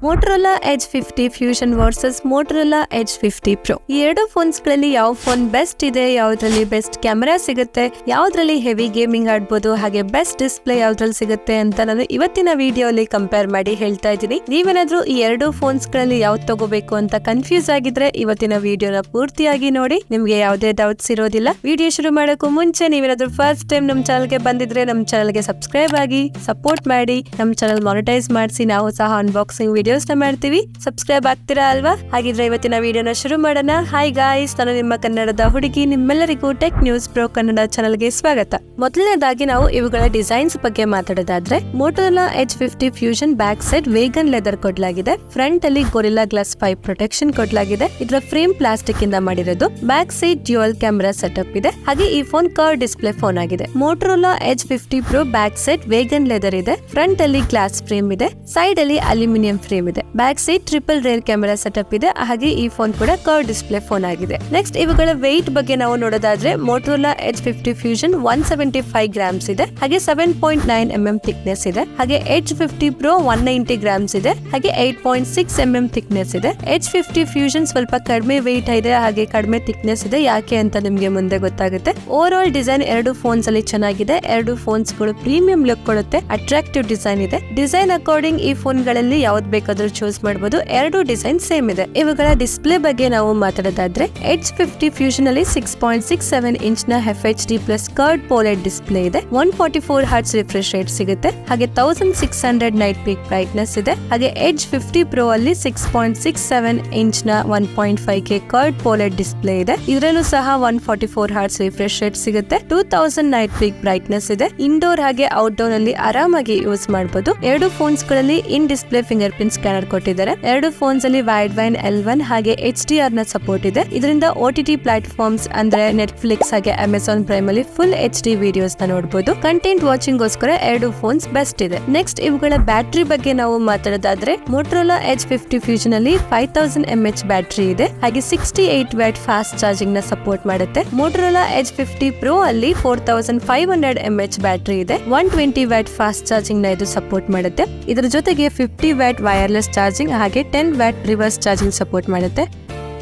Motorola Edge 50 fusion versus Motorola Edge 50 pro. ಈ ಎರಡು phones ಗಳಲ್ಲಿ ಯಾವ ಫೋನ್ ಬೆಸ್ಟ್ ಇದೆ, ಯಾವ್ದ್ರಲ್ಲಿ ಬೆಸ್ಟ್ ಕ್ಯಾಮೆರಾ ಸಿಗುತ್ತೆ, ಯಾವ್ದ್ರಲ್ಲಿ ಹೆವಿ ಗೇಮಿಂಗ್ ಆಡ್ಬೋದು, ಹಾಗೆ ಬೆಸ್ಟ್ ಡಿಸ್ಪ್ಲೇ ಯಾವ್ದ್ರಲ್ಲಿ ಸಿಗುತ್ತೆ ಅಂತ ನಾನು ಇವತ್ತಿನ ವಿಡಿಯೋಲಿ ಕಂಪೇರ್ ಮಾಡಿ ಹೇಳ್ತಾ ಇದ್ದೀನಿ. ನೀವೇನಾದ್ರೂ ಈ ಎರಡು ಫೋನ್ಸ್ ಗಳಲ್ಲಿ ಯಾವ್ದು ತಗೋಬೇಕು ಅಂತ ಕನ್ಫ್ಯೂಸ್ ಆಗಿದ್ರೆ ಇವತ್ತಿನ ವಿಡಿಯೋನ ಪೂರ್ತಿಯಾಗಿ ನೋಡಿ, ನಿಮ್ಗೆ ಯಾವುದೇ ಡೌಟ್ಸ್ ಇರೋದಿಲ್ಲ. ವಿಡಿಯೋ ಶುರು ಮಾಡೋಕ್ಕೂ ಮುಂಚೆ ನೀವೇನಾದ್ರೂ ಫಸ್ಟ್ ಟೈಮ್ ನಮ್ ಚಾನಲ್ಗೆ ಬಂದಿದ್ರೆ ನಮ್ ಚಾನಲ್ಗೆ ಸಬ್ಸ್ಕ್ರೈಬ್ ಆಗಿ ಸಪೋರ್ಟ್ ಮಾಡಿ. ನಮ್ ಚಾನಲ್ ಮಾನಿಟೈಸ್ ಮಾಡಿಸಿ ನಾವು ಸಹ ಅನ್ಬಾಕ್ಸಿಂಗ್ ವಿಡಿಯೋಸ್ ನ ಮಾಡ್ತೀವಿ. ಸಬ್ಸ್ಕ್ರೈಬ್ ಆಗ್ತೀರಾ ಅಲ್ವಾ? ಹಾಗಿದ್ರೆ ಇವತ್ತಿನ ವಿಡಿಯೋನ ಶುರು ಮಾಡೋಣ. ಹಾಯ್ ಗಾಯ್ಸ್, ನಾನು ನಿಮ್ಮ ಕನ್ನಡದ ಹುಡುಗಿ. ನಿಮ್ಮೆಲ್ಲರಿಗೂ ಟೆಕ್ ನ್ಯೂಸ್ ಪ್ರೋ ಕನ್ನಡ ಚಾನಲ್ಗೆ ಸ್ವಾಗತ. ಮೊದಲನೇದಾಗಿ ನಾವು ಇವುಗಳ ಡಿಸೈನ್ಸ್ ಬಗ್ಗೆ ಮಾತಾಡೋದಾದ್ರೆ, Motorola Edge 50 Fusion back side vegan leather ಕೊಡ್ಲಾಗಿದೆ. ಫ್ರಂಟ್ ಅಲ್ಲಿ ಗೊರಿಲ್ಲಾ ಗ್ಲಾಸ್ 5 ಪ್ರೊಟೆಕ್ಷನ್ ಕೊಡ್ಲಾಗಿದೆ. ಇದರ ಫ್ರೇಮ್ ಪ್ಲಾಸ್ಟಿಕ್ ಇಂದ ಮಾಡಿರೋದು. Back side dual camera setup ಇದೆ. ಹಾಗೆ ಈ ಫೋನ್ ಕರ್ವ್ ಡಿಸ್ಪ್ಲೇ ಫೋನ್ ಆಗಿದೆ. Motorola Edge 50 Pro back side vegan leather ಇದೆ. ಫ್ರಂಟ್ ಅಲ್ಲಿ ಗ್ಲಾಸ್ ಫ್ರೇಮ್ ಇದೆ. ಸೈಡ್ ಅಲ್ಲಿ ಅಲ್ಯೂಮಿನಿಯಂ ಫ್ರೇಮ್ ಇದೆ. Back side triple rear camera setup ಇದೆ. ಹಾಗೆ ಈ ಫೋನ್ ಕೂಡ ಕರ್ವ್ ಡಿಸ್ಪ್ಲೇ ಫೋನ್ ಆಗಿದೆ. ನೆಕ್ಸ್ಟ್ ಇವುಗಳ ವೆಯ್ಟ್ ಬಗ್ಗೆ ನಾವು ನೋಡೋದಾದ್ರೆ, ಮೋಟರೋಲಾ ಎಡ್ಜ್ 50 ಫ್ಯೂಷನ್ 175 ಗ್ರಾಮ್ಸ್ ಇದೆ. ಹಾಗೆ 7.9 mm ಥಿಕ್ನೆಸ್ ಇದೆ. ಹಾಗೆ ಎಡ್ಜ್ 50 ಪ್ರೋ 190 ಗ್ರಾಮ್ಸ್ ಇದೆ. ಹಾಗೆ 8.6 mm ಥಿಕ್ನೆಸ್ ಇದೆ. ಎಡ್ಜ್ 50 ಫ್ಯೂಷನ್ ಸ್ವಲ್ಪ ಕಡಿಮೆ ವೆಯ್ಟ್ ಇದೆ, ಹಾಗೆ ಕಡಿಮೆ ಥಿಕ್ನೆಸ್ ಇದೆ. ಯಾಕೆ ಅಂತ ನಿಮ್ಗೆ ಮುಂದೆ ಗೊತ್ತಾಗುತ್ತೆ. ಓವರ್ ಆಲ್ ಡಿಸೈನ್ ಎರಡು ಫೋನ್ಸ್ ಅಲ್ಲಿ ಚೆನ್ನಾಗಿದೆ. ಎರಡು ಫೋನ್ಸ್ ಗಳು ಪ್ರೀಮಿಯಂ ಲುಕ್ ಕೊಡುತ್ತೆ. ಅಟ್ರಾಕ್ಟಿವ್ ಡಿಸೈನ್ ಇದೆ. ಡಿಸೈನ್ ಅಕಾರ್ಡಿಂಗ್ ಈ ಫೋನ್ ಗಳಲ್ಲಿ ಯಾವ್ದು ಬೇಕಾದ್ರೂ ಚೂಸ್ ಮಾಡಬಹುದು. ಎರಡು ಡಿಸೈನ್ ಸೇಮ್ ಇದೆ. ಇವುಗಳ ಡಿಸ್ಪ್ಲೇ ಬಗ್ಗೆ ನಾವು ಮಾತಾಡೋದಾದ್ರೆ, ಎಡ್ಜ್ 50 ಫ್ಯೂಷನ್ ಅಲ್ಲಿ 6.67 ಇಂಚ್ ನ FHD ಪ್ಲಸ್ ಕರ್ವ್ಡ್ ಪೋಲೆಡ್ ಡಿಸ್ಪ್ಲೇ ಇದೆ. 144 ಹರ್ಟ್ಸ್ ರಿಫ್ರೆಶ್ ರೇಟ್ ಸಿಗುತ್ತೆ. ಹಾಗೆ 1600 ನೈಟ್ ಪೀಕ್ ಬ್ರೈಟ್ನೆಸ್ ಇದೆ. ಹಾಗೆ ಎಡ್ಜ್ 50 ಪ್ರೋ ಅಲ್ಲಿ 6.67 ಇಂಚ್ ನ 1.5K ಕರ್ವ್ಡ್ ಪೋಲೆಡ್ ಡಿಸ್ಪ್ಲೇ ಇದೆ. ಇದರಲ್ಲೂ ಸಹ 144 ಹರ್ಟ್ಸ್ ರಿಫ್ರೆಶ್ ರೇಟ್ ಸಿಗುತ್ತೆ. 2000 ನೈಟ್ ಪೀಕ್ ಬ್ರೈಟ್ನೆಸ್ ಇದೆ. ಇಂಡೋರ್ ಹಾಗೆ ಔಟ್ಡೋರ್ ಅಲ್ಲಿ ಆರಾಮಾಗಿ ಯೂಸ್ ಮಾಡಬಹುದು. ಎರಡು ಫೋನ್ಸ್ ಗಳಲ್ಲಿ ಇನ್ ಡಿಸ್ಪ್ಲೇ ಫಿಂಗರ್ ಪ್ರಿಂಟ್ ಸ್ಕ್ಯಾನರ್ ಕೊಟ್ಟಿದ್ದಾರೆ. ಎರಡು ಫೋನ್ಸ್ ಅಲ್ಲಿ ವೈಡ್ ವೈನ್ L1 ಹಾಗೆ HDR ನ ಸಪೋರ್ಟ್ ಇದೆ. ಇದರಿಂದ OTT ಪ್ಲಾಟ್ಫಾರ್ಮ್ಸ್ ಅಂದ್ರೆ ನೆಟ್ಫ್ಲಿಕ್ಸ್ ಹಾಗೆ ಅಮೆಜಾನ್ ಪ್ರೈಮ್ ಅಲ್ಲಿ ಫುಲ್ HD ವಿಡಿಯೋಸ್ ನ ನೋಡಬಹುದು. ಕಂಟೆಂಟ್ ವಾಚಿಂಗ್ ಗೋಸ್ಕರ ಎರಡು ಫೋನ್ಸ್ ಬೆಸ್ಟ್ ಇದೆ. ನೆಕ್ಸ್ಟ್ ಇವುಗಳ ಬ್ಯಾಟರಿ ಬಗ್ಗೆ ನಾವು ಮಾತಾಡೋದಾದ್ರೆ, ಮೋಟರೋಲಾ ಎಡ್ಜ್ 50 ಫ್ಯೂಷನ್ ಅಲ್ಲಿ 5000 mAh ಬ್ಯಾಟರಿ ಇದೆ. ಹಾಗೆ 68 ವ್ಯಾಟ್ ಫಾಸ್ಟ್ ಚಾರ್ಜಿಂಗ್ ನ ಸಪೋರ್ಟ್ ಮಾಡುತ್ತೆ. ಮೋಟರೋಲಾ ಎಡ್ಜ್ 50 ಪ್ರೋ ಅಲ್ಲಿ 4500 mAh ಬ್ಯಾಟರಿ ಇದೆ. 120 ವ್ಯಾಟ್ ಫಾಸ್ಟ್ ಚಾರ್ಜಿಂಗ್ ನ ಇದು ಸಪೋರ್ಟ್ ಮಾಡುತ್ತೆ. ಇದರ ಜೊತೆಗೆ 50 ವ್ಯಾಟ್ ವೈರ್ಲೆಸ್ ಚಾರ್ಜಿಂಗ್ ಹಾಗೆ 10 ವ್ಯಾಟ್ ರಿವರ್ಸ್ ಚಾರ್ಜಿಂಗ್ ಸಪೋರ್ಟ್ ಮಾಡುತ್ತೆ.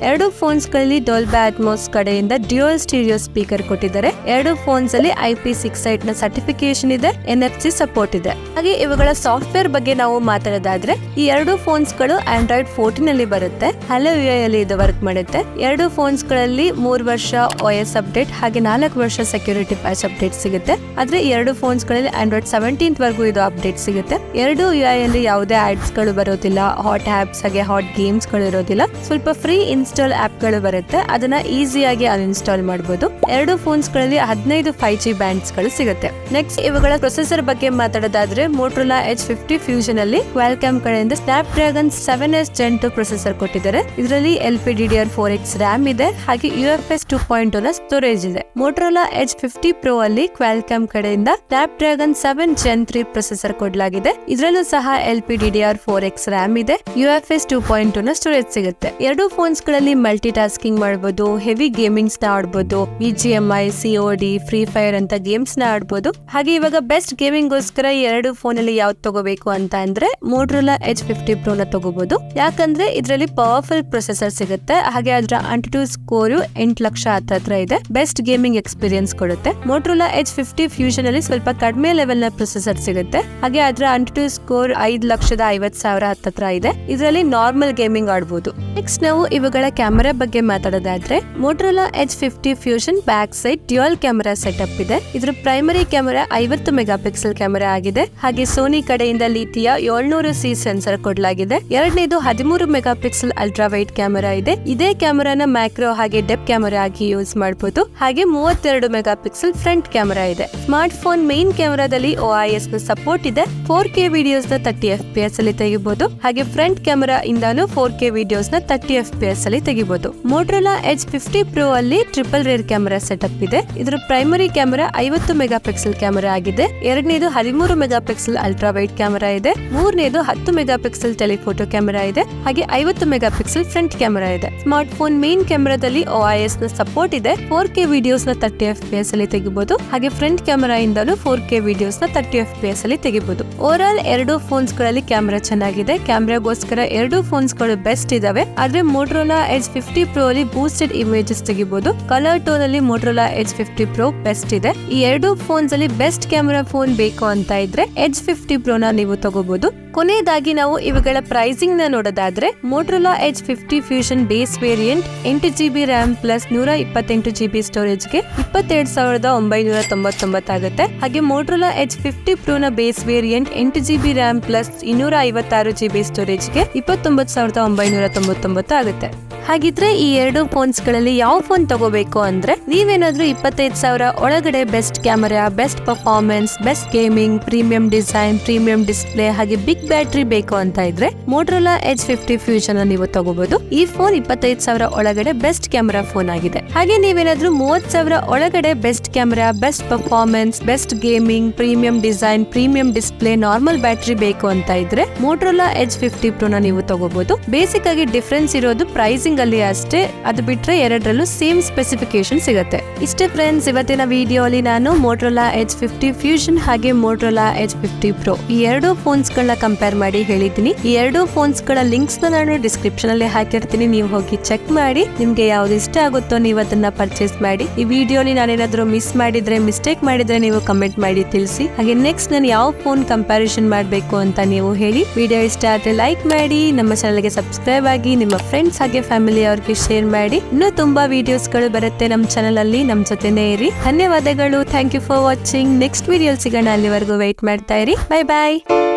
ಎರಡು ಫೋನ್ಸ್ ಗಳಲ್ಲಿ ಡಾಲ್ಬಿ ಅಟ್ಮೋಸ್ ಕಡೆಯಿಂದ ಡ್ಯುಯಲ್ ಸ್ಟೀರಿಯೋ ಸ್ಪೀಕರ್ ಕೊಟ್ಟಿದ್ದಾರೆ. ಎರಡು ಫೋನ್ಸ್ ಅಲ್ಲಿ IP68 ನ ಸರ್ಟಿಫಿಕೇಶನ್ ಇದೆ. NFC ಸಪೋರ್ಟ್ ಇದೆ. ಹಾಗೆ ಇವುಗಳ ಸಾಫ್ಟ್ವೇರ್ ಬಗ್ಗೆ ನಾವು ಮಾತಾಡೋದಾದ್ರೆ, ಈ ಎರಡು ಫೋನ್ಸ್ ಗಳು Android 14 ಅಲ್ಲಿ ಬರುತ್ತೆ. Hello UI ಅಲ್ಲಿ ಇದು ವರ್ಕ್ ಮಾಡುತ್ತೆ. ಎರಡು ಫೋನ್ಸ್ ಗಳಲ್ಲಿ 3 ವರ್ಷ OS ಅಪ್ಡೇಟ್ ಹಾಗೆ 4 ವರ್ಷ ಸೆಕ್ಯೂರಿಟಿ ಪ್ಯಾಚ್ ಅಪ್ಡೇಟ್ ಸಿಗುತ್ತೆ. ಆದ್ರೆ ಈ ಎರಡು ಫೋನ್ಸ್ ಗಳಲ್ಲಿ Android 17 ವರೆಗೂ ಇದು ಅಪ್ಡೇಟ್ ಸಿಗುತ್ತೆ. ಎರಡು UI ಅಲ್ಲಿ ಯಾವುದೇ ಆಡ್ಸ್ ಗಳು ಬರೋದಿಲ್ಲ. ಹಾಟ್ ಆಪ್ಸ್ ಹಾಗೆ ಹಾಟ್ ಗೇಮ್ಸ್ ಗಳು ಇರೋದಿಲ್ಲ. ಸ್ವಲ್ಪ ಫ್ರೀ ಇನ್ಸ್ಟಾಲ್ ಆಪ್ ಗಳು ಬರುತ್ತೆ. ಅದನ್ನ ಈಸಿಯಾಗಿ ಅನ್ಇನ್ಸ್ಟಾಲ್ ಮಾಡಬಹುದು. ಎರಡು ಫೋನ್ಸ್ ಗಳಲ್ಲಿ 15 5G ಬ್ಯಾಂಡ್ಸ್ ಗಳು ಸಿಗುತ್ತೆ. ನೆಕ್ಸ್ಟ್ ಇವುಗಳ ಪ್ರೊಸೆಸರ್ ಬಗ್ಗೆ ಮಾತಾಡೋದಾದ್ರೆ, ಮೋಟರೋಲಾ ಎಡ್ಜ್ 50 ಫ್ಯೂಷನ್ ಅಲ್ಲಿ ಕ್ವಾಲ್ಕಾಮ್ ಕಡೆಯಿಂದ ಸ್ನ್ಯಾಪ್ಡ್ರ್ಯಾಗನ್ 7S Gen 2 ಪ್ರೊಸೆಸರ್ ಕೊಟ್ಟಿದ್ದಾರೆ. ಇದರಲ್ಲಿ LPDDR4X ರ್ಯಾಮ್ ಇದೆ. ಹಾಗೆ UFS 2.0 ನ ಸ್ಟೋರೇಜ್ ಇದೆ. ಮೋಟರೋಲಾ ಎಡ್ಜ್ 50 ಪ್ರೋ ಅಲ್ಲಿ ಕ್ವಾಲ್ಕಾಮ್ ಕಡೆಯಿಂದ ಸ್ನ್ಯಾಪ್ಡ್ರ್ಯಾಗನ್ 7 Gen 3 ಪ್ರೊಸೆಸರ್ ಕೊಡಲಾಗಿದೆ. ಇದರಲ್ಲೂ ಸಹ LPDDR4X ರ್ಯಾಮ್ ಇದೆ. UFS 2.0 ನ ಸ್ಟೋರೇಜ್ ಸಿಗುತ್ತೆ. ಎರಡು ಫೋನ್ಸ್ ಗಳಲ್ಲಿ ಮಲ್ಟಿ ಟಾಸ್ಕಿಂಗ್ ಮಾಡಬಹುದು. ಹೆವಿ ಗೇಮಿಂಗ್ಸ್ ನ ಆಡಬಹುದು. BGMI, COD, ಫ್ರೀ ಫೈರ್ ಅಂತ ಗೇಮ್ಸ್ ನ ಆಡಬಹುದು. ಹಾಗೆ ಇವಾಗ ಬೆಸ್ಟ್ ಗೇಮಿಂಗ್ ಗೋಸ್ಕರ ಈ ಎರಡು ಫೋನ್ ಅಲ್ಲಿ ಯಾವ್ದು ತಗೋಬೇಕು ಅಂತ ಅಂದ್ರೆ, ಮೋಟರೋಲಾ ಎಡ್ಜ್ 50 ಪ್ರೋ ನ ತಗೋಬಹುದು. ಯಾಕಂದ್ರೆ ಇದರಲ್ಲಿ ಪವರ್ಫುಲ್ ಪ್ರೊಸೆಸರ್ ಸಿಗುತ್ತೆ. ಹಾಗೆ ಅದರ AnTuTu ಸ್ಕೋರ್ 8 ಲಕ್ಷ ಹತ್ರ ಇದೆ. ಬೆಸ್ಟ್ ಗೇಮಿಂಗ್ ಎಕ್ಸ್ಪೀರಿಯನ್ಸ್ ಕೊಡುತ್ತೆ. ಮೋಟರೋಲಾ ಎಡ್ಜ್ 50 ಫ್ಯೂಷನ್ ಅಲ್ಲಿ ಸ್ವಲ್ಪ ಕಡಿಮೆ ಲೆವೆಲ್ ನ ಪ್ರೊಸೆಸರ್ ಸಿಗುತ್ತೆ. ಹಾಗೆ ಅದರ AnTuTu ಸ್ಕೋರ್ 5,50,000 ಹತ್ರ ಇದೆ. ಇದರಲ್ಲಿ ನಾರ್ಮಲ್ ಗೇಮಿಂಗ್ ಆಡಬಹುದು. ನೆಕ್ಸ್ಟ್ ನಾವು ಇವುಗಳ ಕ್ಯಾಮೆರಾ ಬಗ್ಗೆ ಮಾತಾಡೋದಾದ್ರೆ, Motorola Edge 50 Fusion back side dual camera setup ಇದೆ. ಇದರ ಪ್ರೈಮರಿ ಕ್ಯಾಮೆರಾ 50 ಮೆಗಾಪಿಕ್ಸೆಲ್ ಕ್ಯಾಮೆರಾ ಆಗಿದೆ. ಹಾಗೆ ಸೋನಿ ಕಡೆಯಿಂದ ಲಿಥಿಯಾ 700C ಸೆನ್ಸರ್ ಕೊಡಲಾಗಿದೆ. ಎರಡನೇದು 13 ಮೆಗಾಪಿಕ್ಸೆಲ್ ಅಲ್ಟ್ರಾ ವೈಡ್ ಕ್ಯಾಮೆರಾ ಇದೆ. ಇದೇ ಕ್ಯಾಮೆರಾನ ಮ್ಯಾಕ್ರೋ ಹಾಗೆ ಡೆಪ್ ಕ್ಯಾಮೆರಾ ಆಗಿ ಯೂಸ್ ಮಾಡಬಹುದು. ಹಾಗೆ 32 ಮೆಗಾಪಿಕ್ಸೆಲ್ ಫ್ರಂಟ್ ಕ್ಯಾಮೆರಾ ಇದೆ. ಸ್ಮಾರ್ಟ್ ಫೋನ್ ಮೇನ್ ಕ್ಯಾಮೆರಾದಲ್ಲಿ OIS ನ ಸಪೋರ್ಟ್ ಇದೆ. 4K ವಿಡಿಯೋಸ್ ನ 30 FPS ಅಲ್ಲಿ ತೆಗಿಬಹುದು. ಹಾಗೆ ಫ್ರಂಟ್ ಕ್ಯಾಮೆರಾ ಇಂದಾನು 4K ವಿಡಿಯೋಸ್ ನ 30 FPS ಅಲ್ಲಿ ಅಲ್ಲಿ ತೆಗಿಬಹುದು. ಮೋಟರೋಲಾ ಎಡ್ಜ್ 50 Pro ಅಲ್ಲಿ ಟ್ರಿಪಲ್ ರೇರ್ ಕ್ಯಾಮೆರಾ ಸೆಟಪ್ ಇದೆ. ಇದರ primary camera 50 mega pixel camera ಆಗಿದೆ. ಎರಡನೇದು 13 mega pixel ultra wide camera ಇದೆ. ಮೂರನೇದು 10 ಮೆಗಾ ಪಿಕ್ಸೆಲ್ ಟೆಲಿಫೋಟೋ ಕ್ಯಾಮೆರಾ ಇದೆ. ಹಾಗೆ 50 ಮೆಗಾ ಪಿಕ್ಸೆಲ್ ಫ್ರಂಟ್ ಕ್ಯಾಮೆರಾ ಇದೆ. ಸ್ಮಾರ್ಟ್ ಫೋನ್ ಮೇನ್ ಕ್ಯಾಮೆರಾದಲ್ಲಿ OIS ನ ಸಪೋರ್ಟ್ ಇದೆ. 4K ವಿಡಿಯೋಸ್ ನ 30 FPS ಅಲ್ಲಿ ತೆಗಿಬಹುದು. ಹಾಗೆ ಫ್ರಂಟ್ ಕ್ಯಾಮೆರಾ ಇಂದಲೂ 4K ವಿಡಿಯೋಸ್ ನ 30 FPS ಅಲ್ಲಿ ತೆಗಿಬಹುದು. ಓವರ್ ಆಲ್ ಎರಡು ಫೋನ್ಸ್ ಗಳಲ್ಲಿ ಕ್ಯಾಮೆರಾ ಚೆನ್ನಾಗಿದೆ. ಕ್ಯಾಮೆರಾಗೋಸ್ಕರ ಎರಡು ಫೋನ್ಸ್ ಗಳು ಬೆಸ್ಟ್ ಇದಾವೆ. ಆದ್ರೆ ಮೋಟರೋಲಾ ಎಡ್ಜ್ 50 Pro ಅಲ್ಲಿ ಬೂಸ್ಟೆಡ್ ಇಮೇಜಸ್ ತೆಗಿಬಹುದು. ಕಲರ್ ಟೋನ್ ಅಲ್ಲಿ ಮೋಟರೋಲಾ ಎಡ್ಜ್ 50 Pro ಬೆಸ್ಟ್ ಇದೆ. ಈ ಎರಡು ಫೋನ್ಸ್ ಅಲ್ಲಿ ಬೆಸ್ಟ್ ಕ್ಯಾಮೆರಾ ಫೋನ್ ಬೇಕು ಅಂತ ಇದ್ರೆ ಎಡ್ಜ್ 50 Pro ನ ನೀವು ತಗೋಬಹುದು. ಕೊನೆಯದಾಗಿ ನಾವು ಇವುಗಳ ಪ್ರೈಸಿಂಗ್ ನ ನೋಡೋದಾದ್ರೆ Motorola Edge 50 fusion base variant 8GB RAM plus 128GB storage ಗೆ 22,999 ಆಗುತ್ತೆ. ಹಾಗೆ ಮೋಟರೋಲಾ ಎಡ್ಜ್ 50 Pro ನ base variant 8GB RAM plus 256GB storage ಗೆ 29,999 ಆಗುತ್ತೆ. ಹಾಗಿದ್ರೆ ಈ ಎರಡು ಫೋನ್ಸ್ ಗಳಲ್ಲಿ ಯಾವ ಫೋನ್ ತಗೋಬೇಕು ಅಂದ್ರೆ ನೀವೇನಾದ್ರೂ 25,000 ಒಳಗಡೆ best camera, best performance, best gaming, premium design, premium display ಹಾಗೆ ಬಿಗ್ ಬ್ಯಾಟರಿ ಬೇಕು ಅಂತ ಇದ್ರೆ ಮೋಟರೋಲಾ ಎಡ್ಜ್ 50 ಫ್ಯೂಷನ್ ನೀವು ತಗೋಬಹುದು. ಈ ಫೋನ್ 25,000 ಒಳಗಡೆ ಬೆಸ್ಟ್ ಕ್ಯಾಮೆರಾ ಫೋನ್ ಆಗಿದೆ. ಹಾಗೆ ನೀವೇನಾದ್ರೂ 30,000 ಒಳಗಡೆ best camera, best performance, best gaming, premium design, premium display, normal battery ಬೇಕು ಅಂತ ಇದ್ರೆ ಮೋಟರೋಲಾ ಎಡ್ಜ್ 50 Pro ನ ನೀವು ತಗೋಬಹುದು. ಬೇಸಿಕ್ ಆಗಿ ಡಿಫರೆನ್ಸ್ ಇರೋದು ಪ್ರೈಸಿಂಗ್ ಅಲ್ಲಿ ಅಷ್ಟೇ. ಅದು ಬಿಟ್ರೆ ಎರಡರಲ್ಲೂ ಸೇಮ್ ಸ್ಪೆಸಿಫಿಕೇಶನ್ ಸಿಗುತ್ತೆ. ಇಷ್ಟೇ ಫ್ರೆಂಡ್ಸ್, ಇವತ್ತಿನ ವಿಡಿಯೋ ಅಲ್ಲಿ ನಾನು ಮೋಟರೋಲಾ ಎಡ್ಜ್ 50 ಫ್ಯೂಷನ್ ಹಾಗೆ ಮೋಟರೋಲಾ ಎಡ್ಜ್ 50 Pro ಈ ಎರಡು ಫೋನ್ಸ್ ಗಳನ್ನ ಕಂಪೇರ್ ಮಾಡಿ ಹೇಳಿದ್ದೀನಿ. ಈ ಎರಡು ಫೋನ್ಸ್ ಗಳ ಲಿಂಕ್ಸ್ ನಾನು ಡಿಸ್ಕ್ರಿಪ್ಷನ್ ಅಲ್ಲಿ ಹಾಕಿರ್ತೀನಿ. ನೀವು ಹೋಗಿ ಚೆಕ್ ಮಾಡಿ. ನಿಮ್ಗೆ ಯಾವ್ದು ಇಷ್ಟ ಆಗುತ್ತೋ ನೀವು ಅದನ್ನ ಪರ್ಚೇಸ್ ಮಾಡಿ. ಈ ವಿಡಿಯೋಲಿ ನಾನೇನಾದ್ರೂ ಮಿಸ್ ಮಾಡಿದ್ರೆ, ಮಿಸ್ಟೇಕ್ ಮಾಡಿದ್ರೆ ನೀವು ಕಮೆಂಟ್ ಮಾಡಿ ತಿಳಿಸಿ. ಹಾಗೆ ನೆಕ್ಸ್ಟ್ ನಾನು ಯಾವ ಫೋನ್ ಕಂಪ್ಯಾರಿಸನ್ ಮಾಡಬೇಕು ಅಂತ ನೀವು ಹೇಳಿ. ವಿಡಿಯೋ ಇಷ್ಟ ಆದ್ರೆ ಲೈಕ್ ಮಾಡಿ, ನಮ್ಮ ಚಾನಲ್ಗೆ ಸಬ್ಸ್ಕ್ರೈಬ್ ಆಗಿ, ನಿಮ್ಮ ಫ್ರೆಂಡ್ಸ್ ಹಾಗೆ ಫ್ಯಾಮಿಲಿ ಅವ್ರಿಗೆ ಶೇರ್ ಮಾಡಿ. ಇನ್ನೂ ತುಂಬಾ ವಿಡಿಯೋಸ್ ಗಳು ಬರುತ್ತೆ ನಮ್ಮ ಚಾನಲ್ ಅಲ್ಲಿ. ನಮ್ ಜೊತೆನೇ ಇರಿ. ಧನ್ಯವಾದಗಳು. Thank you for watching. Next video ಸಿಗೋಣ. ಅಲ್ಲಿವರೆಗೂ ವೇಟ್ ಮಾಡ್ತಾ ಇರಿ. ಬೈ ಬಾಯ್.